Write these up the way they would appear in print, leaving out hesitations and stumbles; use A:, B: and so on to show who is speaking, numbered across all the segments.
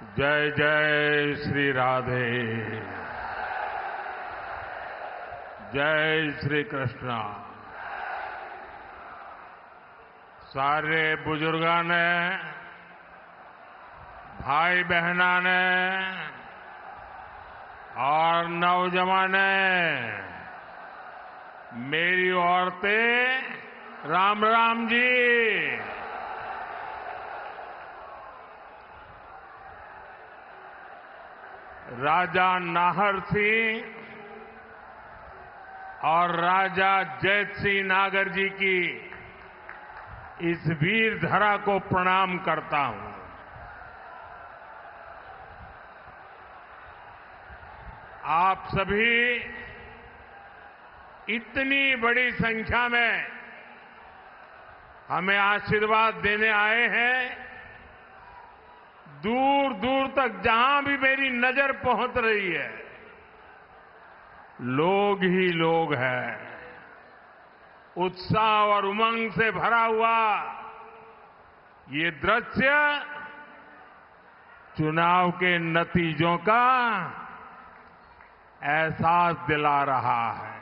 A: जय जय श्री राधे। जय श्री कृष्णा। सारे बुजुर्गों ने, भाई बहना ने और नौजवान ने मेरी ओर से राम राम जी। राजा नाहर सिंह और राजा जैत सिंह नागर जी की इस वीर धरा को प्रणाम करता हूं। आप सभी इतनी बड़ी संख्या में हमें आशीर्वाद देने आए हैं। दूर दूर तक जहां भी मेरी नजर पहुंच रही है, लोग ही लोग हैं। उत्साह और उमंग से भरा हुआ ये दृश्य चुनाव के नतीजों का एहसास दिला रहा है।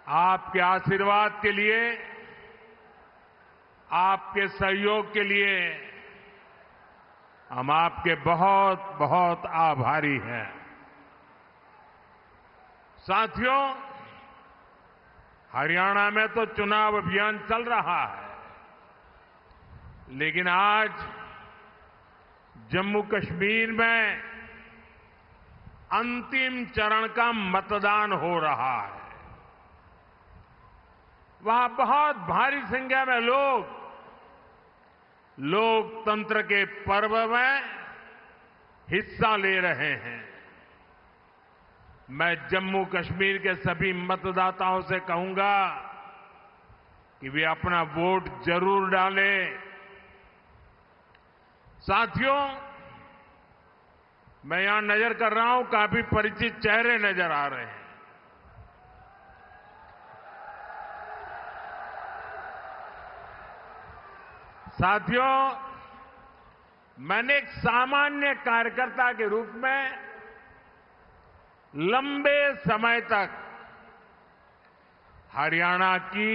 A: आपके आशीर्वाद के लिए, आपके सहयोग के लिए हम आपके बहुत बहुत आभारी हैं। साथियों, हरियाणा में तो चुनाव अभियान चल रहा है, लेकिन आज जम्मू कश्मीर में अंतिम चरण का मतदान हो रहा है। वहां बहुत भारी संख्या में लोग लोकतंत्र के पर्व में हिस्सा ले रहे हैं। मैं जम्मू कश्मीर के सभी मतदाताओं से कहूंगा कि वे अपना वोट जरूर डालें। साथियों, मैं यहां नजर कर रहा हूं, काफी परिचित चेहरे नजर आ रहे हैं। साथियों, मैंने एक सामान्य कार्यकर्ता के रूप में लंबे समय तक हरियाणा की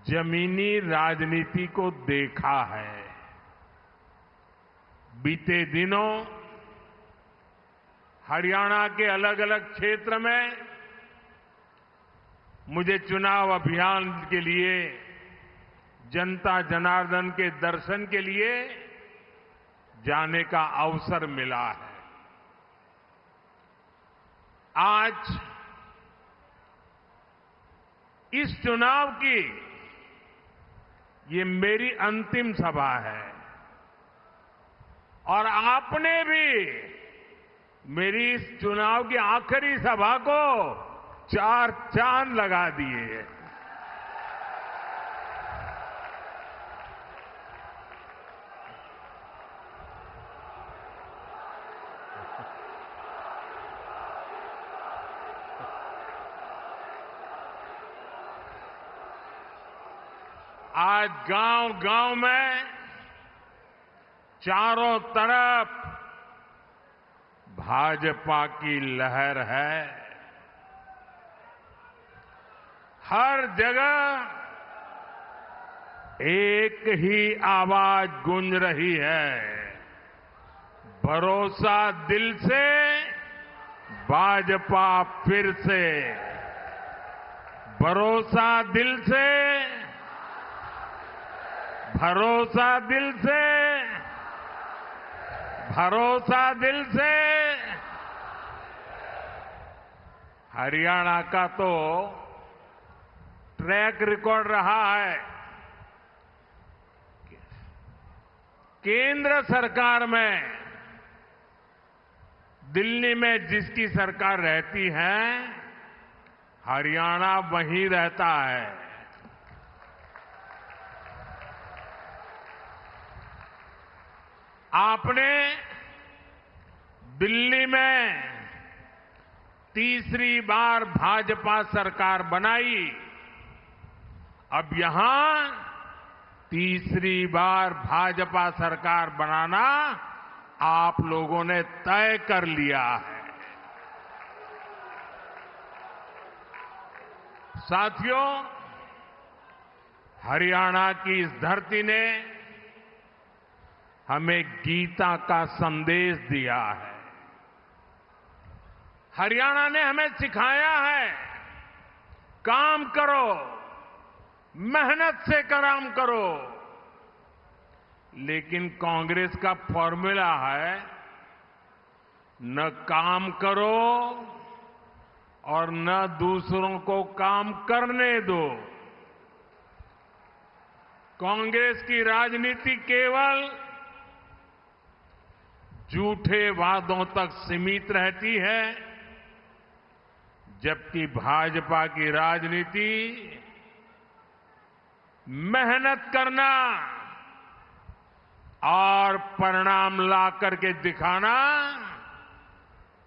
A: जमीनी राजनीति को देखा है। बीते दिनों हरियाणा के अलग अलग क्षेत्र में मुझे चुनाव अभियान के लिए, जनता जनार्दन के दर्शन के लिए जाने का अवसर मिला है। आज इस चुनाव की ये मेरी अंतिम सभा है और आपने भी मेरी इस चुनाव की आखिरी सभा को 4 चांद लगा दिए हैं। आज गांव-गांव में चारों तरफ भाजपा की लहर है। हर जगह एक ही आवाज गूंज रही है, भरोसा दिल से, भाजपा फिर से। भरोसा दिल से, भरोसा दिल से, भरोसा दिल से। हरियाणा का तो ट्रैक रिकॉर्ड रहा है। केंद्र सरकार में, दिल्ली में जिसकी सरकार रहती है, हरियाणा वहीं रहता है। आपने दिल्ली में तीसरी बार भाजपा सरकार बनाई अब यहां तीसरी बार भाजपा सरकार बनाना आप लोगों ने तय कर लिया है। साथियों, हरियाणा की इस धरती ने हमें गीता का संदेश दिया है। हरियाणा ने हमें सिखाया है, काम करो, मेहनत से काम करो। लेकिन कांग्रेस का फॉर्मूला है, न काम करो और न दूसरों को काम करने दो। कांग्रेस की राजनीति केवल झूठे वादों तक सीमित रहती है, जबकि भाजपा की राजनीति मेहनत करना और परिणाम ला करके दिखाना।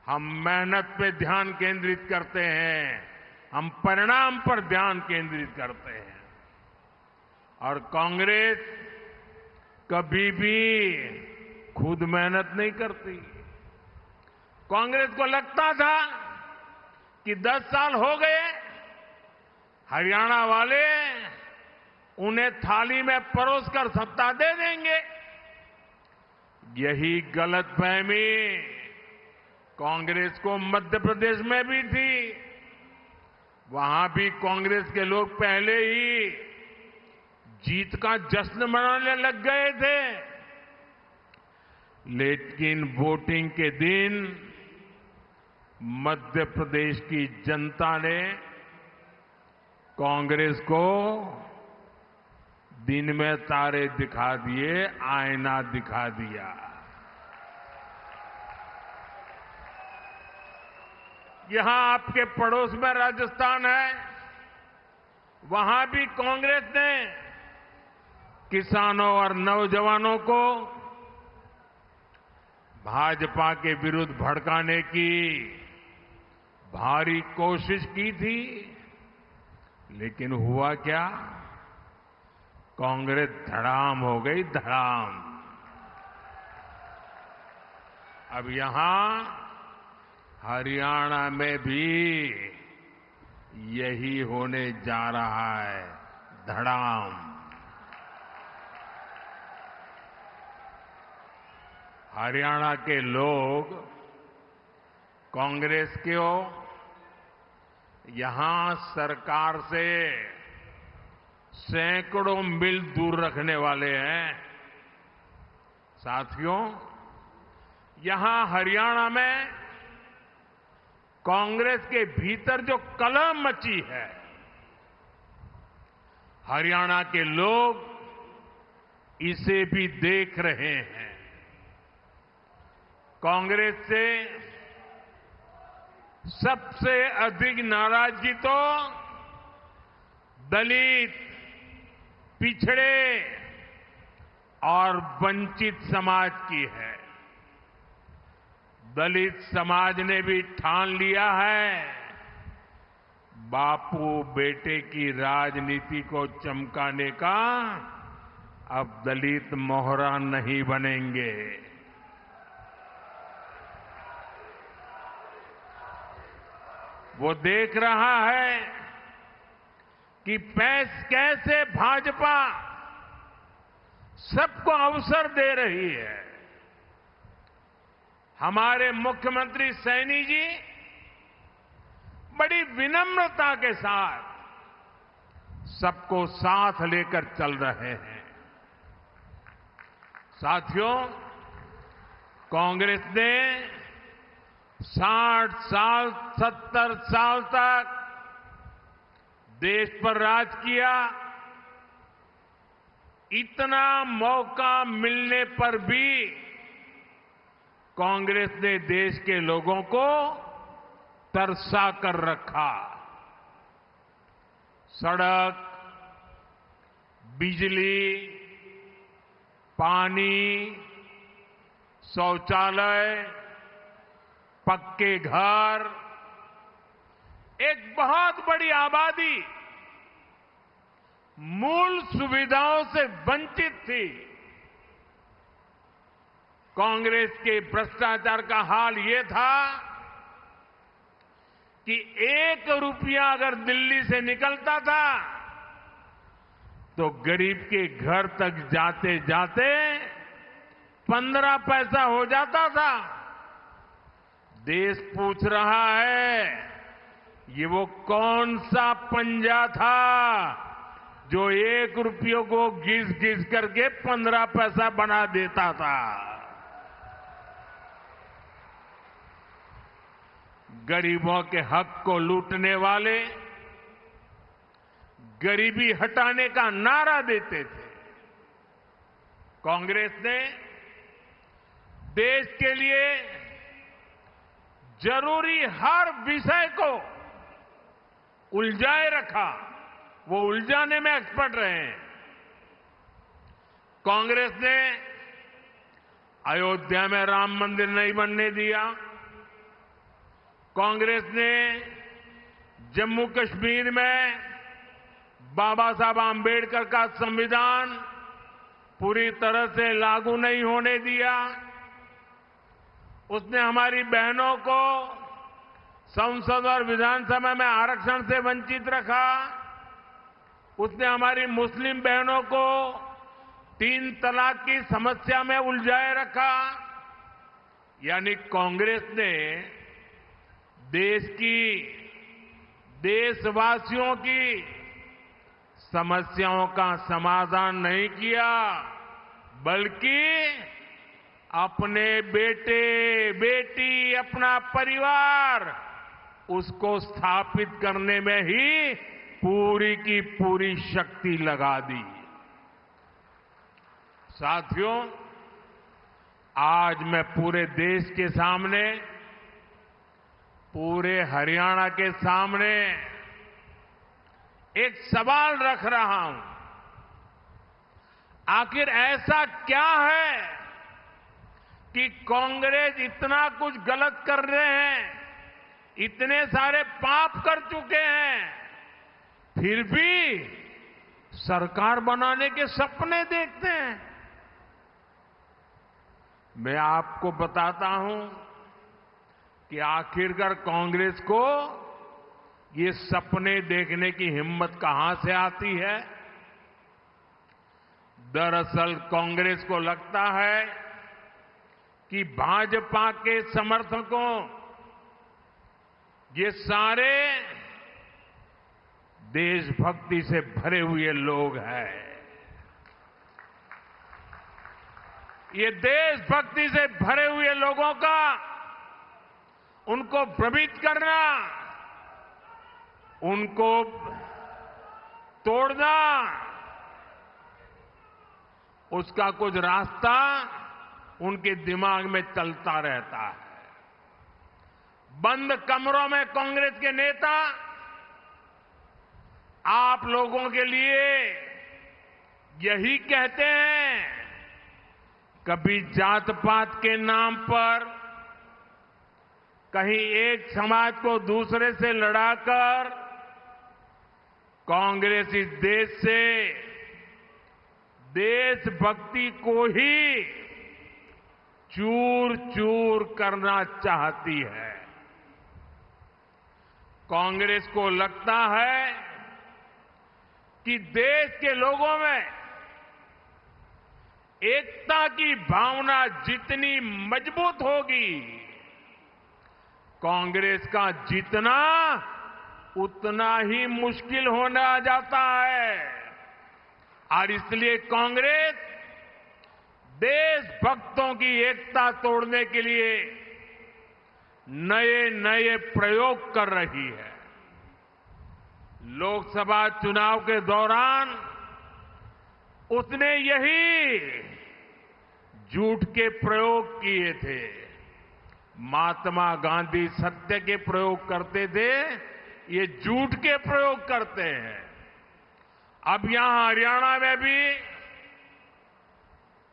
A: हम मेहनत पे ध्यान केंद्रित करते हैं, हम परिणाम पर ध्यान केंद्रित करते हैं। और कांग्रेस कभी भी खुद मेहनत नहीं करती। कांग्रेस को लगता था कि 10 साल हो गए, हरियाणा वाले उन्हें थाली में परोसकर सत्ता दे देंगे। यही गलतफहमी कांग्रेस को मध्य प्रदेश में भी थी। वहां भी कांग्रेस के लोग पहले ही जीत का जश्न मनाने लग गए थे। लेकिन वोटिंग के दिन मध्य प्रदेश की जनता ने कांग्रेस को दिन में तारे दिखा दिए, आईना दिखा दिया। यहां आपके पड़ोस में राजस्थान है, वहां भी कांग्रेस ने किसानों और नौजवानों को भाजपा के विरुद्ध भड़काने की भारी कोशिश की थी। लेकिन हुआ क्या? कांग्रेस धड़ाम हो गई, धड़ाम। अब यहां हरियाणा में भी यही होने जा रहा है, धड़ाम। हरियाणा के लोग कांग्रेस को यहां सरकार से सैकड़ों मील दूर रखने वाले हैं। साथियों, यहां हरियाणा में कांग्रेस के भीतर जो कलह मची है, हरियाणा के लोग इसे भी देख रहे हैं। कांग्रेस से सबसे अधिक नाराजगी तो दलित, पिछड़े और वंचित समाज की है। दलित समाज ने भी ठान लिया है, बापू बेटे की राजनीति को चमकाने का अब दलित मोहरा नहीं बनेंगे। वो देख रहा है कि कैसे भाजपा सबको अवसर दे रही है। हमारे मुख्यमंत्री सैनी जी बड़ी विनम्रता के साथ सबको साथ लेकर चल रहे हैं। साथियों, कांग्रेस ने 60 साल, 70 साल तक देश पर राज किया। इतना मौका मिलने पर भी कांग्रेस ने देश के लोगों को तरसा कर रखा। सड़क, बिजली, पानी, शौचालय, पक्के घर, एक बहुत बड़ी आबादी मूल सुविधाओं से वंचित थी। कांग्रेस के भ्रष्टाचार का हाल ये था कि 1 रुपया अगर दिल्ली से निकलता था तो गरीब के घर तक जाते जाते 15 पैसा हो जाता था। देश पूछ रहा है, ये वो कौन सा पंजा था जो 1 रुपये को घिस घिस करके 15 पैसा बना देता था। गरीबों के हक को लूटने वाले गरीबी हटाने का नारा देते थे। कांग्रेस ने देश के लिए जरूरी हर विषय को उलझाए रखा। वो उलझाने में एक्सपर्ट रहे हैं। कांग्रेस ने अयोध्या में राम मंदिर नहीं बनने दिया। कांग्रेस ने जम्मू कश्मीर में बाबा साहब आंबेडकर का संविधान पूरी तरह से लागू नहीं होने दिया। उसने हमारी बहनों को संसद और विधानसभा में आरक्षण से वंचित रखा। उसने हमारी मुस्लिम बहनों को 3 तलाक की समस्या में उलझाए रखा। यानी कांग्रेस ने देश की, देशवासियों की समस्याओं का समाधान नहीं किया, बल्कि अपने बेटे बेटी, अपना परिवार, उसको स्थापित करने में ही पूरी की पूरी शक्ति लगा दी। साथियों, आज मैं पूरे देश के सामने, पूरे हरियाणा के सामने एक सवाल रख रहा हूं। आखिर ऐसा क्या है कि कांग्रेस इतना कुछ गलत कर रहे हैं, इतने सारे पाप कर चुके हैं, फिर भी सरकार बनाने के सपने देखते हैं? मैं आपको बताता हूं कि आखिरकार कांग्रेस को ये सपने देखने की हिम्मत कहां से आती है। दरअसल कांग्रेस को लगता है कि भाजपा के समर्थकों, ये सारे देशभक्ति से भरे हुए लोग हैं। ये देशभक्ति से भरे हुए लोगों का, उनको भ्रमित करना, उनको तोड़ना, उसका कुछ रास्ता उनके दिमाग में चलता रहता है। बंद कमरों में कांग्रेस के नेता आप लोगों के लिए यही कहते हैं। कभी जात पात के नाम पर कहीं एक समाज को दूसरे से लड़ाकर कांग्रेस इस देश से देशभक्ति को ही चूर चूर करना चाहती है। कांग्रेस को लगता है कि देश के लोगों में एकता की भावना जितनी मजबूत होगी, कांग्रेस का जीतना उतना ही मुश्किल होना जाता है। और इसलिए कांग्रेस देशभक्तों की एकता तोड़ने के लिए नए नए प्रयोग कर रही है। लोकसभा चुनाव के दौरान उसने यही झूठ के प्रयोग किए थे। महात्मा गांधी सत्य के प्रयोग करते थे, ये झूठ के प्रयोग करते हैं। अब यहां हरियाणा में भी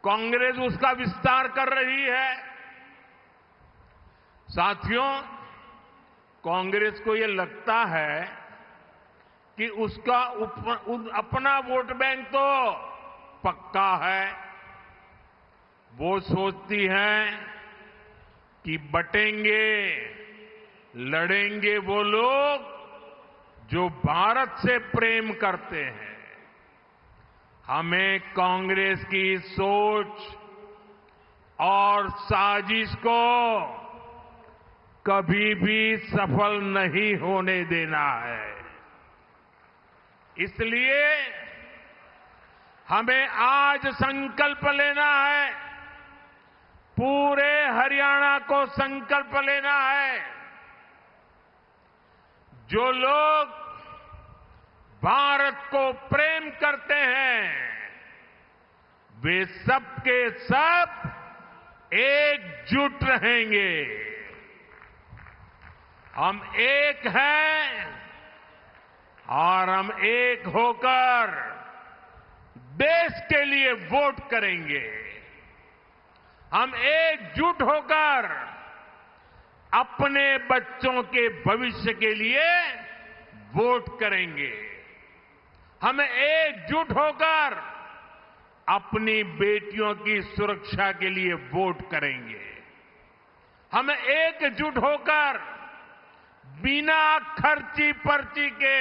A: कांग्रेस उसका विस्तार कर रही है। साथियों, कांग्रेस को ये लगता है कि उसका अपना वोट बैंक तो पक्का है। वो सोचती हैं कि बटेंगे, लड़ेंगे वो लोग जो भारत से प्रेम करते हैं। हमें कांग्रेस की सोच और साजिश को कभी भी सफल नहीं होने देना है। इसलिए हमें आज संकल्प लेना है, पूरे हरियाणा को संकल्प लेना है। जो लोग भारत को प्रेम करते हैं, वे सबके सब एकजुट रहेंगे। हम एक हैं और हम एक होकर देश के लिए वोट करेंगे। हम एकजुट होकर अपने बच्चों के भविष्य के लिए वोट करेंगे। हम एकजुट होकर अपनी बेटियों की सुरक्षा के लिए वोट करेंगे। हम एकजुट होकर बिना खर्ची पर्ची के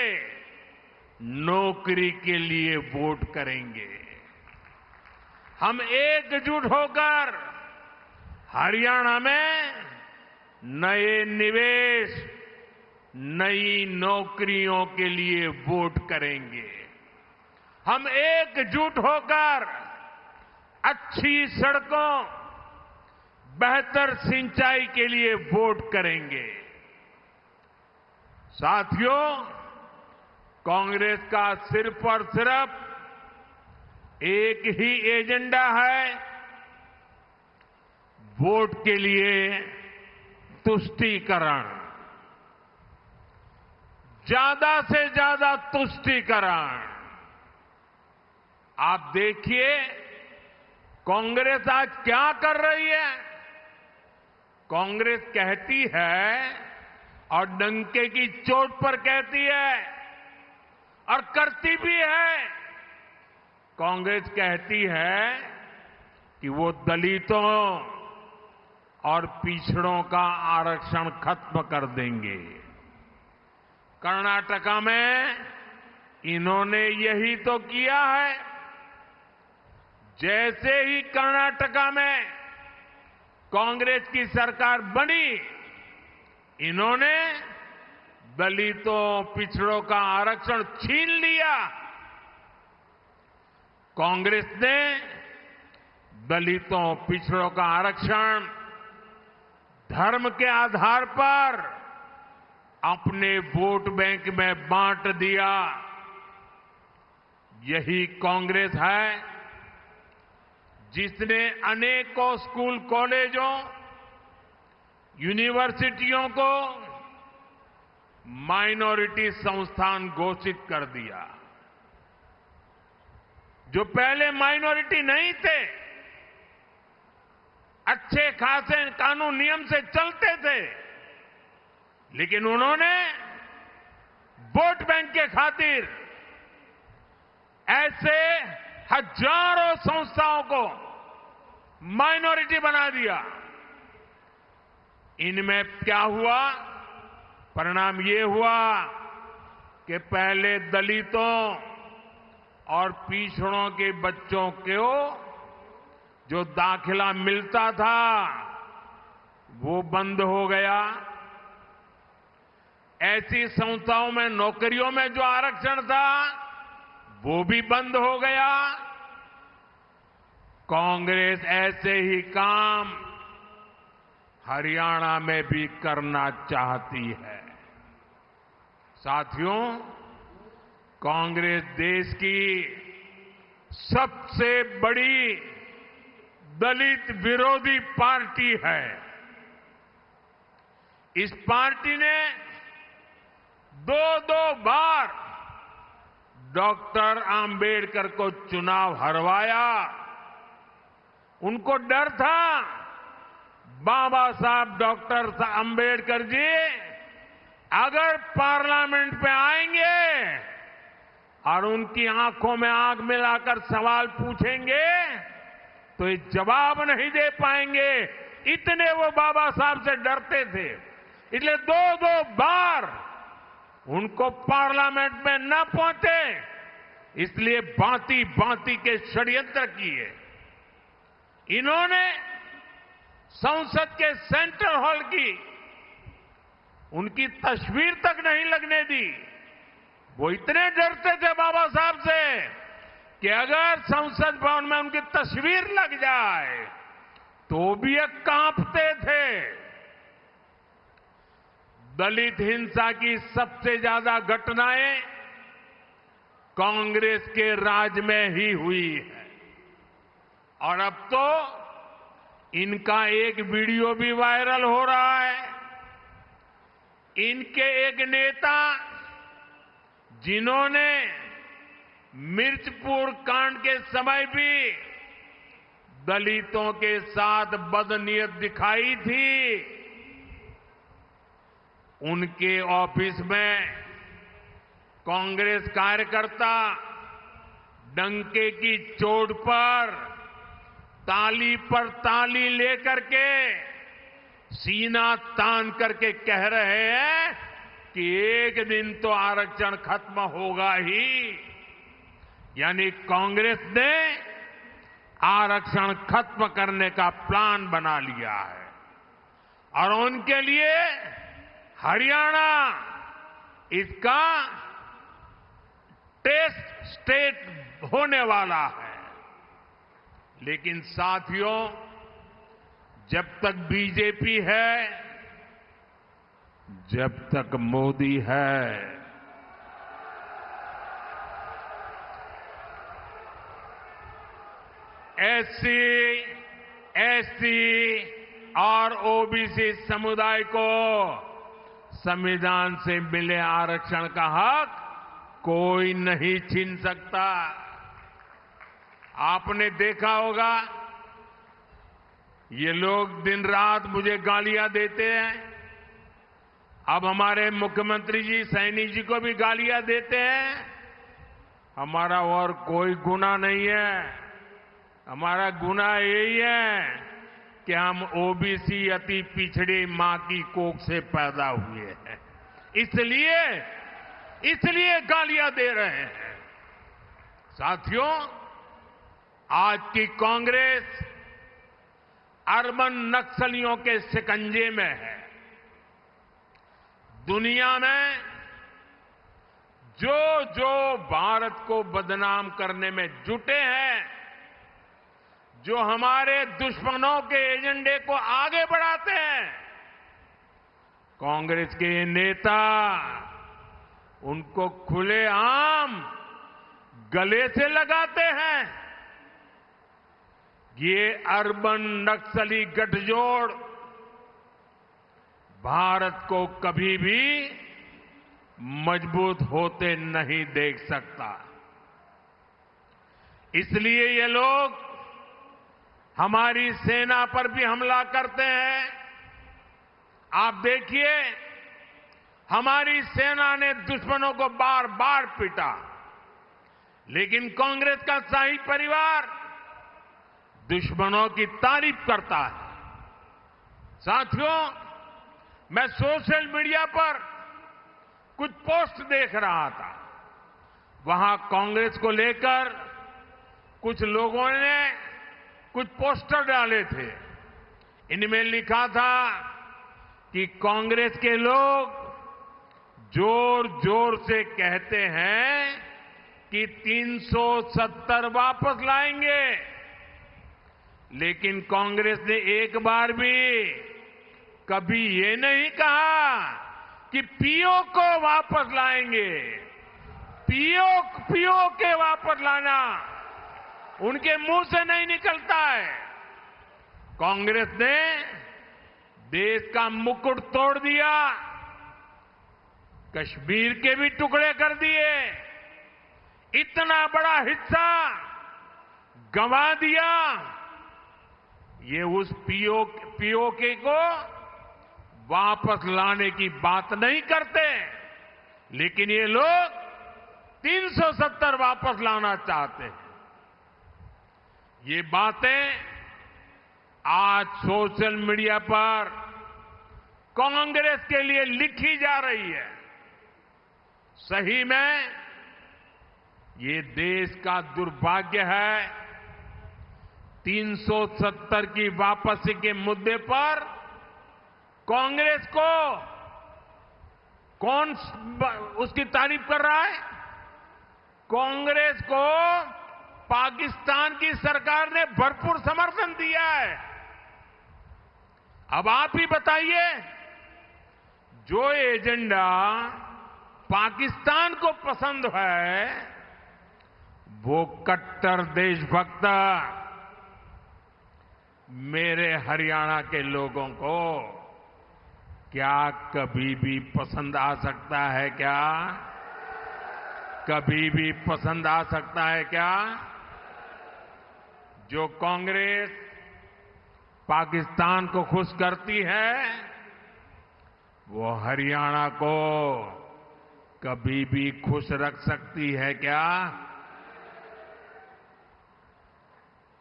A: नौकरी के लिए वोट करेंगे। हम एकजुट होकर हरियाणा में नए निवेश, नई नौकरियों के लिए वोट करेंगे। हम एकजुट होकर अच्छी सड़कों, बेहतर सिंचाई के लिए वोट करेंगे। साथियों, कांग्रेस का सिर्फ और सिर्फ एक ही एजेंडा है, वोट के लिए तुष्टीकरण, ज्यादा से ज्यादा तुष्टीकरण। आप देखिए कांग्रेस आज क्या कर रही है। कांग्रेस कहती है और डंके की चोट पर कहती है और करती भी है। कांग्रेस कहती है कि वो दलितों और पिछड़ों का आरक्षण खत्म कर देंगे। कर्नाटका में इन्होंने यही तो किया है। जैसे ही कर्नाटका में कांग्रेस की सरकार बनी, इन्होंने दलितों, पिछड़ों का आरक्षण छीन लिया। कांग्रेस ने दलितों, पिछड़ों का आरक्षण धर्म के आधार पर अपने वोट बैंक में बांट दिया। यही कांग्रेस है जिसने अनेकों स्कूल, कॉलेजों, यूनिवर्सिटियों को माइनॉरिटी संस्थान घोषित कर दिया। जो पहले माइनॉरिटी नहीं थे, अच्छे खासे कानून नियम से चलते थे, लेकिन उन्होंने वोट बैंक के खातिर ऐसे हजारों संस्थाओं को माइनॉरिटी बना दिया। इनमें क्या हुआ? परिणाम ये हुआ कि पहले दलितों और पिछड़ों के बच्चों को जो दाखिला मिलता था वो बंद हो गया। ऐसी संस्थाओं में, नौकरियों में जो आरक्षण था वो भी बंद हो गया। कांग्रेस ऐसे ही काम हरियाणा में भी करना चाहती है। साथियों, कांग्रेस देश की सबसे बड़ी दलित विरोधी पार्टी है। इस पार्टी ने दो बार डॉक्टर आंबेडकर को चुनाव हरवाया। उनको डर था बाबा साहब डॉक्टर आंबेडकर जी अगर पार्लियामेंट पे आएंगे और उनकी आंखों में आंख मिलाकर सवाल पूछेंगे तो ये जवाब नहीं दे पाएंगे। इतने वो बाबा साहब से डरते थे, इसलिए दो दो बार उनको पार्लियामेंट में न पहुंचे, इसलिए भांति भांति के षड्यंत्र किए। इन्होंने संसद के सेंट्रल हॉल की उनकी तस्वीर तक नहीं लगने दी। वो इतने डरते थे बाबा साहब से कि अगर संसद भवन में उनकी तस्वीर लग जाए तो भी ये कांपते थे। दलित हिंसा की सबसे ज्यादा घटनाएं कांग्रेस के राज में ही हुई है और अब तो इनका एक वीडियो भी वायरल हो रहा है। इनके एक नेता जिन्होंने मिर्चपुर कांड के समय भी दलितों के साथ बदनीयत दिखाई थी, उनके ऑफिस में कांग्रेस कार्यकर्ता डंके की चोट पर ताली लेकर के सीना तान करके कह रहे हैं कि एक दिन तो आरक्षण खत्म होगा ही। यानी कांग्रेस ने आरक्षण खत्म करने का प्लान बना लिया है और उनके लिए हरियाणा इसका टेस्ट स्टेट होने वाला है। लेकिन साथियों, जब तक बीजेपी है, जब तक मोदी है, एससी, एसटी और ओबीसी समुदाय को संविधान से मिले आरक्षण का हक कोई नहीं छीन सकता। आपने देखा होगा ये लोग दिन रात मुझे गालियां देते हैं। अब हमारे मुख्यमंत्री जी सैनी जी को भी गालियां देते हैं। हमारा और कोई गुनाह नहीं है। हमारा गुनाह यही है कि हम ओबीसी अति पिछड़ी मां की कोख से पैदा हुए हैं, इसलिए गालियां दे रहे हैं। साथियों, आज की कांग्रेस अर्बन नक्सलियों के शिकंजे में है। दुनिया में जो जो भारत को बदनाम करने में जुटे हैं, जो हमारे दुश्मनों के एजेंडे को आगे बढ़ाते हैं, कांग्रेस के नेता उनको खुलेआम गले से लगाते हैं। ये अर्बन नक्सली गठजोड़ भारत को कभी भी मजबूत होते नहीं देख सकता। इसलिए ये लोग हमारी सेना पर भी हमला करते हैं। आप देखिए, हमारी सेना ने दुश्मनों को बार बार पीटा, लेकिन कांग्रेस का शाही परिवार दुश्मनों की तारीफ करता है। साथियों, मैं सोशल मीडिया पर कुछ पोस्ट देख रहा था। वहां कांग्रेस को लेकर कुछ लोगों ने कुछ पोस्टर डाले थे। इनमें लिखा था कि कांग्रेस के लोग जोर जोर से कहते हैं कि 370 वापस लाएंगे, लेकिन कांग्रेस ने एक बार भी कभी ये नहीं कहा कि पीओ को वापस लाएंगे। पीओ के वापस लाना उनके मुंह से नहीं निकलता है। कांग्रेस ने देश का मुकुट तोड़ दिया, कश्मीर के भी टुकड़े कर दिए, इतना बड़ा हिस्सा गंवा दिया। ये उस पीओके को वापस लाने की बात नहीं करते, लेकिन ये लोग 370 वापस लाना चाहते हैं। ये बातें आज सोशल मीडिया पर कांग्रेस के लिए लिखी जा रही है। सही में ये देश का दुर्भाग्य है। 370 की वापसी के मुद्दे पर कांग्रेस को कौन उसकी तारीफ कर रहा है? कांग्रेस को पाकिस्तान की सरकार ने भरपूर समर्थन दिया है। अब आप ही बताइए, जो एजेंडा पाकिस्तान को पसंद है, वो कट्टर देशभक्त मेरे हरियाणा के लोगों को क्या कभी भी पसंद आ सकता है? क्या कभी भी पसंद आ सकता है क्या? जो कांग्रेस पाकिस्तान को खुश करती है, वो हरियाणा को कभी भी खुश रख सकती है क्या?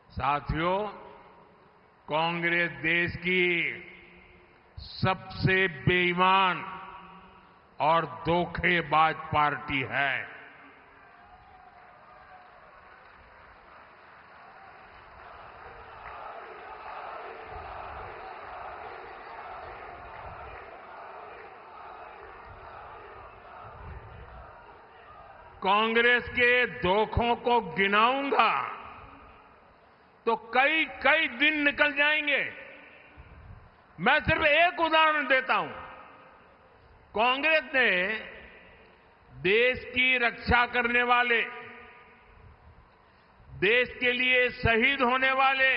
A: साथियों, कांग्रेस देश की सबसे बेईमान और धोखेबाज पार्टी है। कांग्रेस के धोखों को गिनाऊंगा तो कई कई दिन निकल जाएंगे। मैं सिर्फ एक उदाहरण देता हूं। कांग्रेस ने देश की रक्षा करने वाले, देश के लिए शहीद होने वाले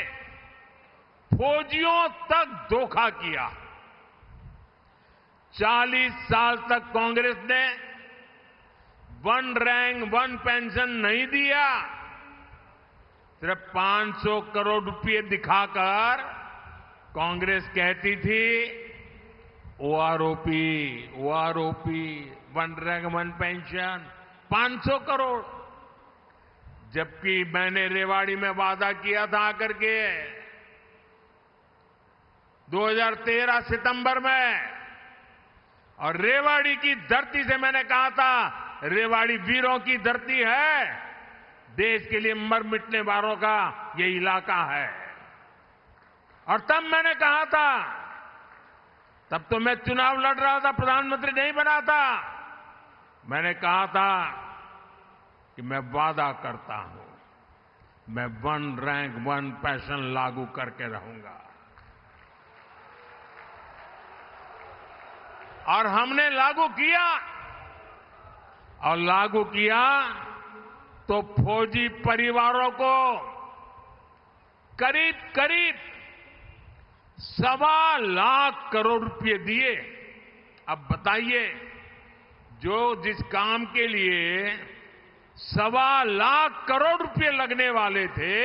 A: फौजियों तक धोखा किया। 40 साल तक कांग्रेस ने वन रैंक वन पेंशन नहीं दिया। सिर्फ 500 करोड़ रुपए दिखाकर कांग्रेस कहती थी OROP, one rank one pension, 500 crore. जबकि मैंने रेवाड़ी में वादा किया था आकर के 2013 सितंबर में, और रेवाड़ी की धरती से मैंने कहा था, रेवाड़ी वीरों की धरती है, देश के लिए मर मिटने वालों का ये इलाका है। और तब मैंने कहा था, तब तो मैं चुनाव लड़ रहा था, प्रधानमंत्री नहीं बना था, मैंने कहा था कि मैं वादा करता हूं, मैं वन रैंक वन पेंशन लागू करके रहूंगा। और हमने लागू किया, और लागू किया तो फौजी परिवारों को करीब करीब 1.25 लाख करोड़ रुपए दिए। अब बताइए, जो जिस काम के लिए 1.25 लाख करोड़ रुपए लगने वाले थे,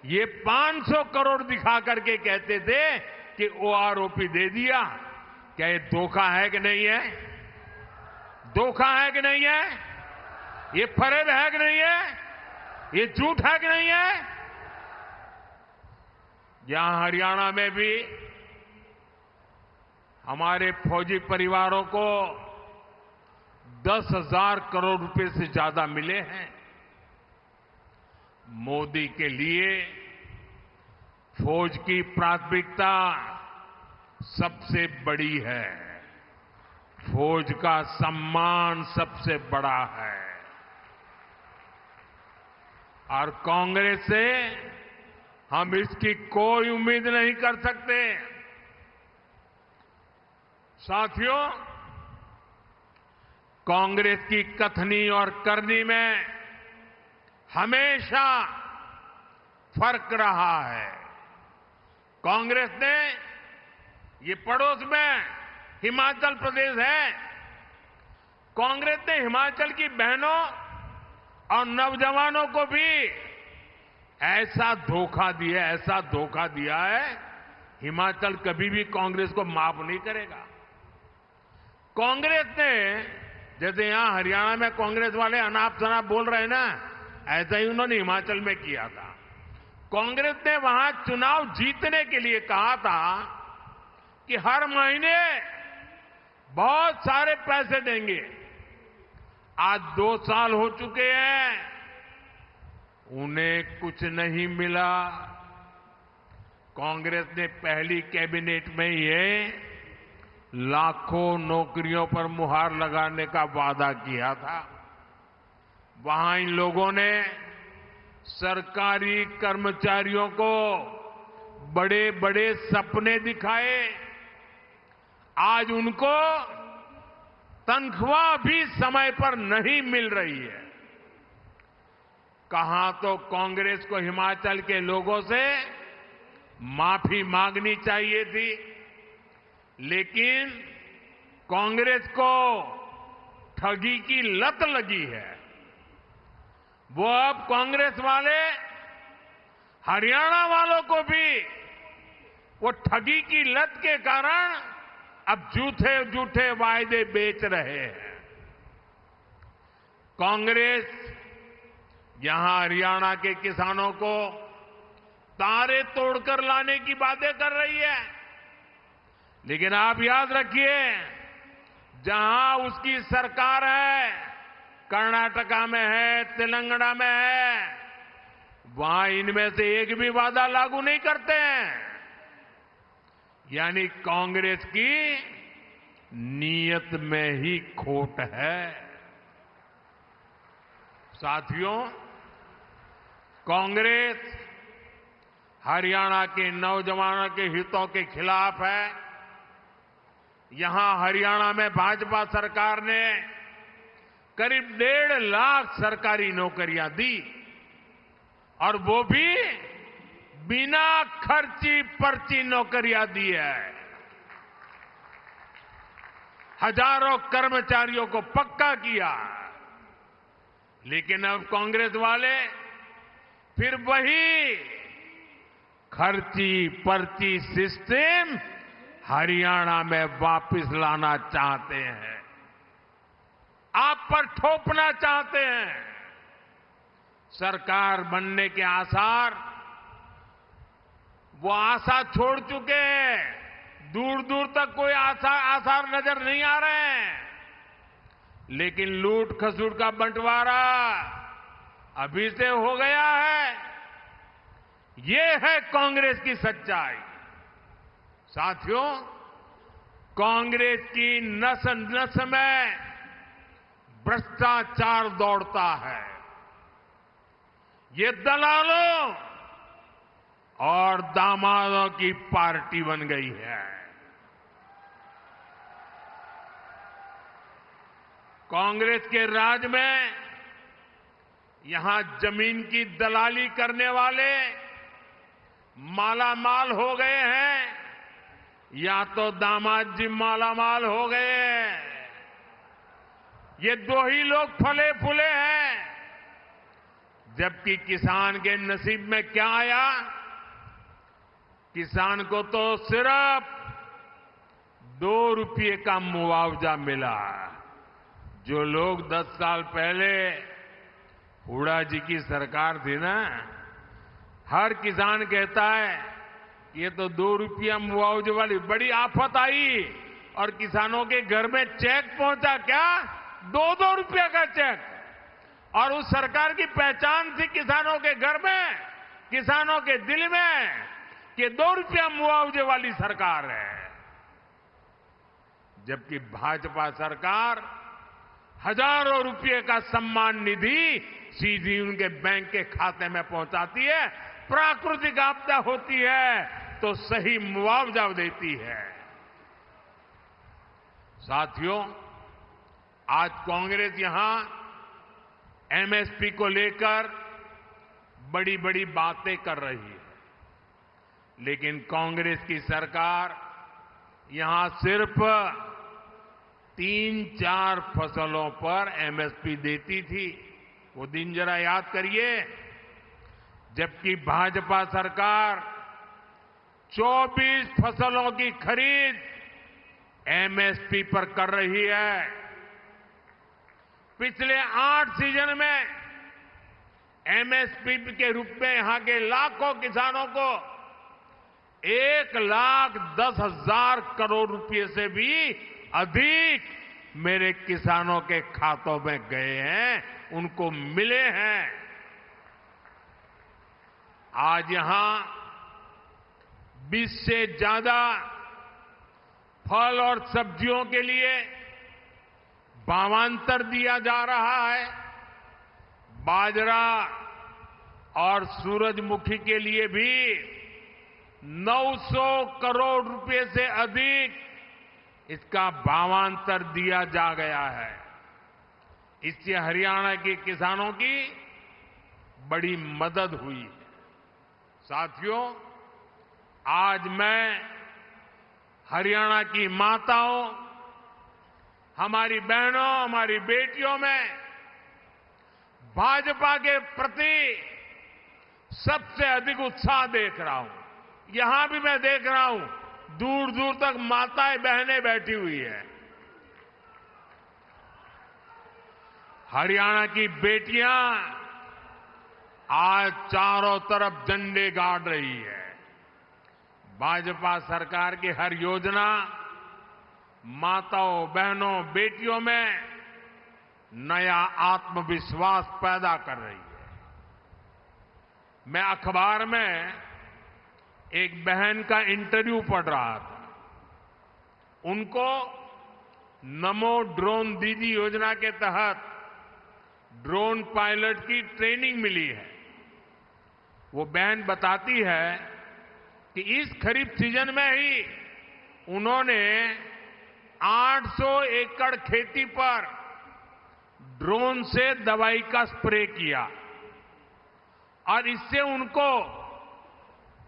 A: ये 500 करोड़ दिखा करके कहते थे कि ओआरओपी दे दिया। क्या ये धोखा है कि नहीं है? धोखा है कि नहीं है? ये फरेब है कि नहीं है? ये झूठ है कि नहीं है? यहां हरियाणा में भी हमारे फौजी परिवारों को 10,000 करोड़ रुपए से ज्यादा मिले हैं। मोदी के लिए फौज की प्राथमिकता सबसे बड़ी है, फौज का सम्मान सबसे बड़ा है। और कांग्रेस से हम इसकी कोई उम्मीद नहीं कर सकते। साथियों, कांग्रेस की कथनी और करनी में हमेशा फर्क रहा है। कांग्रेस ने, ये पड़ोस में हिमाचल प्रदेश है, कांग्रेस ने हिमाचल की बहनों और नौजवानों को भी ऐसा धोखा दिया है, हिमाचल कभी भी कांग्रेस को माफ नहीं करेगा। कांग्रेस ने जैसे यहां हरियाणा में कांग्रेस वाले अनाप शनाप बोल रहे हैं ना, ऐसा ही उन्होंने हिमाचल में किया था। कांग्रेस ने वहां चुनाव जीतने के लिए कहा था कि हर महीने बहुत सारे पैसे देंगे। आज 2 साल हो चुके हैं, उन्हें कुछ नहीं मिला। कांग्रेस ने पहली कैबिनेट में ये लाखों नौकरियों पर मुहर लगाने का वादा किया था। वहां इन लोगों ने सरकारी कर्मचारियों को बड़े बड़े सपने दिखाए। आज उनको तनख्वाह भी समय पर नहीं मिल रही है। कहां तो कांग्रेस को हिमाचल के लोगों से माफी मांगनी चाहिए थी, लेकिन कांग्रेस को ठगी की लत लगी है। वो अब कांग्रेस वाले हरियाणा वालों को भी वो ठगी की लत के कारण अब झूठे झूठे वायदे बेच रहे हैं। कांग्रेस यहां हरियाणा के किसानों को तारे तोड़कर लाने की बातें कर रही है, लेकिन आप याद रखिए, जहां उसकी सरकार है, कर्नाटका में है, तेलंगाना में है, वहां इनमें से एक भी वादा लागू नहीं करते हैं। यानी कांग्रेस की नीयत में ही खोट है। साथियों, कांग्रेस हरियाणा के नौजवानों के हितों के खिलाफ है। यहां हरियाणा में भाजपा सरकार ने करीब 1.5 लाख सरकारी नौकरियां दी, और वो भी बिना खर्ची पर्ची नौकरियां दी है। हजारों कर्मचारियों को पक्का किया। लेकिन अब कांग्रेस वाले फिर वही खर्ची पर्ची सिस्टम हरियाणा में वापस लाना चाहते हैं, आप पर थोपना चाहते हैं। सरकार बनने के आसार, वो आशा छोड़ चुके हैं। दूर दूर तक कोई आसार नजर नहीं आ रहे हैं। लेकिन लूट खसूट का बंटवारा अभी से हो गया है। ये है कांग्रेस की सच्चाई। साथियों, कांग्रेस की नस नस में भ्रष्टाचार दौड़ता है। ये दलालों और दामादों की पार्टी बन गई है। कांग्रेस के राज में यहां जमीन की दलाली करने वाले मालामाल हो गए हैं, या तो दामाद जी मालामाल हो गए हैं। ये 2 ही लोग फले फूले हैं। जबकि किसान के नसीब में क्या आया? किसान को तो सिर्फ 2 रुपये का मुआवजा मिला। जो लोग 10 साल पहले हुड्डा जी की सरकार थी ना, हर किसान कहता है ये तो 2 रुपया मुआवजे वाली बड़ी आफत आई, और किसानों के घर में चेक पहुंचा क्या? 2-2 रुपया का चेक। और उस सरकार की पहचान थी किसानों के घर में, किसानों के दिल में, कि 2 रुपया मुआवजे वाली सरकार है। जबकि भाजपा सरकार हजारों रुपये का सम्मान निधि सीधी उनके बैंक के खाते में पहुंचाती है। प्राकृतिक आपदा होती है तो सही मुआवजा देती है। साथियों, आज कांग्रेस यहां एमएसपी को लेकर बड़ी बड़ी बातें कर रही है, लेकिन कांग्रेस की सरकार यहां सिर्फ 3-4 फसलों पर एमएसपी देती थी। वो दिन जरा याद करिए, जबकि भाजपा सरकार 24 फसलों की खरीद एमएसपी पर कर रही है। पिछले 8 सीजन में एमएसपी के रूप में यहां के लाखों किसानों को 1,10,000 करोड़ रुपए से भी अधिक मेरे किसानों के खातों में गए हैं, उनको मिले हैं। आज यहां 20 से ज्यादा फल और सब्जियों के लिए भावांतर दिया जा रहा है। बाजरा और सूरजमुखी के लिए भी 900 करोड़ रुपए से अधिक इसका भावांतर दिया जा गया है। इससे हरियाणा के किसानों की बड़ी मदद हुई है। साथियों, आज मैं हरियाणा की माताओं, हमारी बहनों, हमारी बेटियों में भाजपा के प्रति सबसे अधिक उत्साह देख रहा हूं। यहां भी मैं देख रहा हूं, दूर दूर तक माताएं बहनें बैठी हुई है। हरियाणा की बेटियां आज चारों तरफ झंडे गाड़ रही है। भाजपा सरकार की हर योजना माताओं, बहनों, बेटियों में नया आत्मविश्वास पैदा कर रही है। मैं अखबार में एक बहन का इंटरव्यू पढ़ रहा था। उनको नमो ड्रोन दीदी योजना के तहत ड्रोन पायलट की ट्रेनिंग मिली है। वो बहन बताती है कि इस खरीफ सीजन में ही उन्होंने 800 एकड़ खेती पर ड्रोन से दवाई का स्प्रे किया और इससे उनको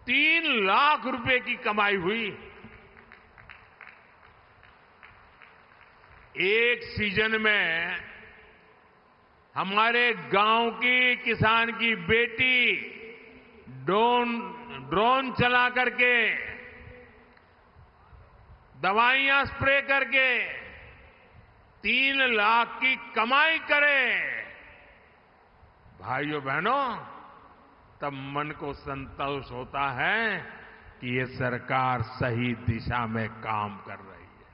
A: 3 लाख रुपए की कमाई हुई। एक सीजन में हमारे गांव की किसान की बेटी ड्रोन चला करके, दवाइयां स्प्रे करके 3 लाख की कमाई करे। भाइयों बहनों, तब मन को संतोष होता है कि ये सरकार सही दिशा में काम कर रही है।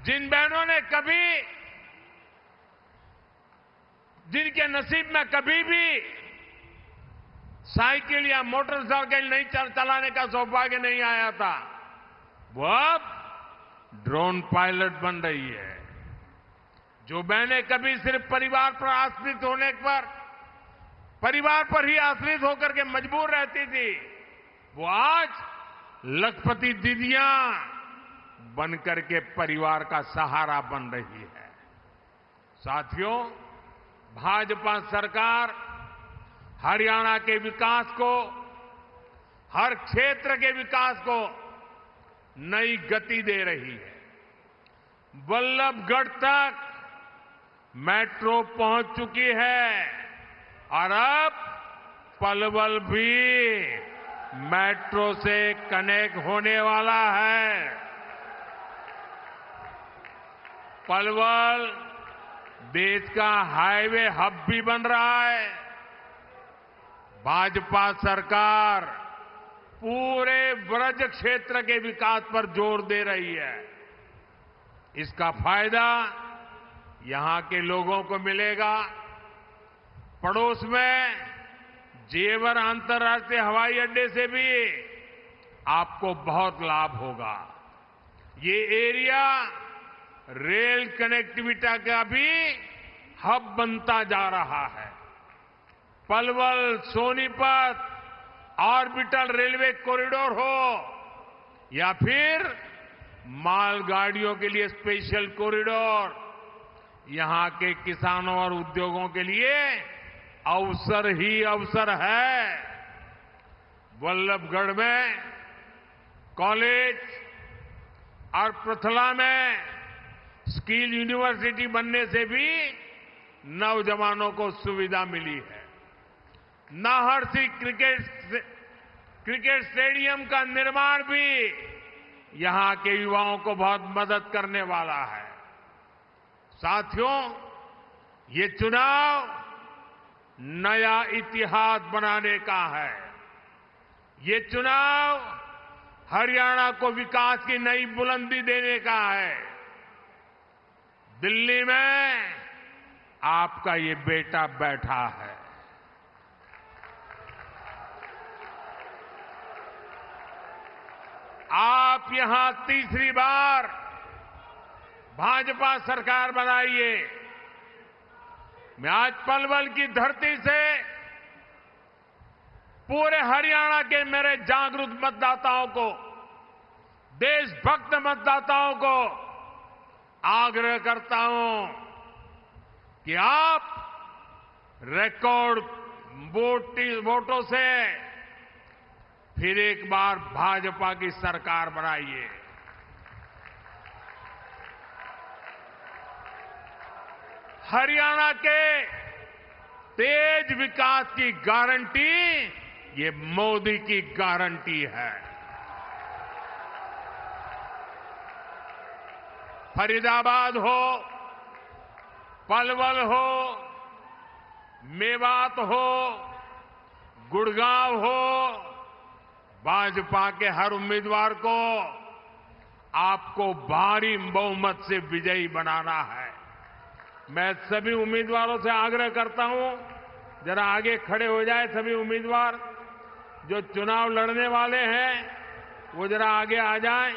A: जिन बहनों ने कभी, जिनके नसीब में कभी भी साइकिल या मोटरसाइकिल नहीं चलाने का सौभाग्य नहीं आया था, वो अब ड्रोन पायलट बन रही है। जो बहनें कभी सिर्फ परिवार पर आश्रित होने पर, परिवार पर ही आश्रित होकर के मजबूर रहती थी, वो आज लखपति दीदियां बनकर के परिवार का सहारा बन रही है। साथियों, भाजपा सरकार हरियाणा के विकास को, हर क्षेत्र के विकास को नई गति दे रही है। बल्लभगढ़ तक मेट्रो पहुंच चुकी है और अब पलवल भी मेट्रो से कनेक्ट होने वाला है। पलवल देश का हाईवे हब भी बन रहा है। भाजपा सरकार पूरे ब्रज क्षेत्र के विकास पर जोर दे रही है। इसका फायदा यहां के लोगों को मिलेगा। पड़ोस में जेवर अंतर्राष्ट्रीय हवाई अड्डे से भी आपको बहुत लाभ होगा। ये एरिया रेल कनेक्टिविटी का भी हब बनता जा रहा है। Palwal Sonipat orbital railway corridor हो या फिर मालगाड़ियों के लिए स्पेशल कॉरिडोर, यहां के किसानों और उद्योगों के लिए अवसर ही अवसर है। बल्लभगढ़ में कॉलेज और पृथला में स्किल यूनिवर्सिटी बनने से भी नौजवानों को सुविधा मिली है। नाहरसी क्रिकेट स्टेडियम का निर्माण भी यहां के युवाओं को बहुत मदद करने वाला है। साथियों, ये चुनाव नया इतिहास बनाने का है। ये चुनाव हरियाणा को विकास की नई बुलंदी देने का है। दिल्ली में आपका ये बेटा बैठा है। आप यहां तीसरी बार भाजपा सरकार बनाइए। मैं आज पलवल की धरती से पूरे हरियाणा के मेरे जागरूक मतदाताओं को, देशभक्त मतदाताओं को आग्रह करता हूं कि आप रिकॉर्ड वोटों से फिर एक बार भाजपा की सरकार बनाइए। हरियाणा के तेज विकास की गारंटी ये मोदी की गारंटी है। फरीदाबाद हो, पलवल हो, मेवात हो, गुड़गांव हो, भाजपा के हर उम्मीदवार को आपको भारी बहुमत से विजयी बनाना है। मैं सभी उम्मीदवारों से आग्रह करता हूं, जरा आगे खड़े हो जाए सभी उम्मीदवार जो चुनाव लड़ने वाले हैं, वो जरा आगे आ जाएं।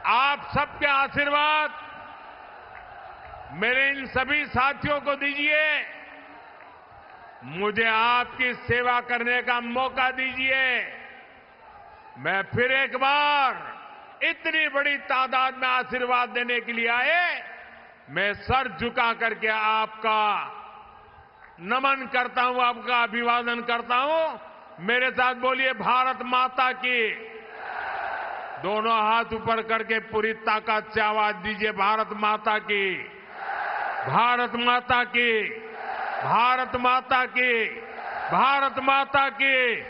A: आप सबके आशीर्वाद मेरे इन सभी साथियों को दीजिए। मुझे आपकी सेवा करने का मौका दीजिए। मैं फिर एक बार इतनी बड़ी तादाद में आशीर्वाद देने के लिए आए, मैं सर झुका करके आपका नमन करता हूं, आपका अभिवादन करता हूं। मेरे साथ बोलिए भारत माता की। दोनों हाथ ऊपर करके पूरी ताकत से आवाज दीजिए, भारत माता की, भारत माता की, भारत माता की, भारत माता की,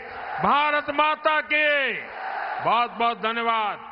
A: भारत माता की। बहुत बहुत धन्यवाद।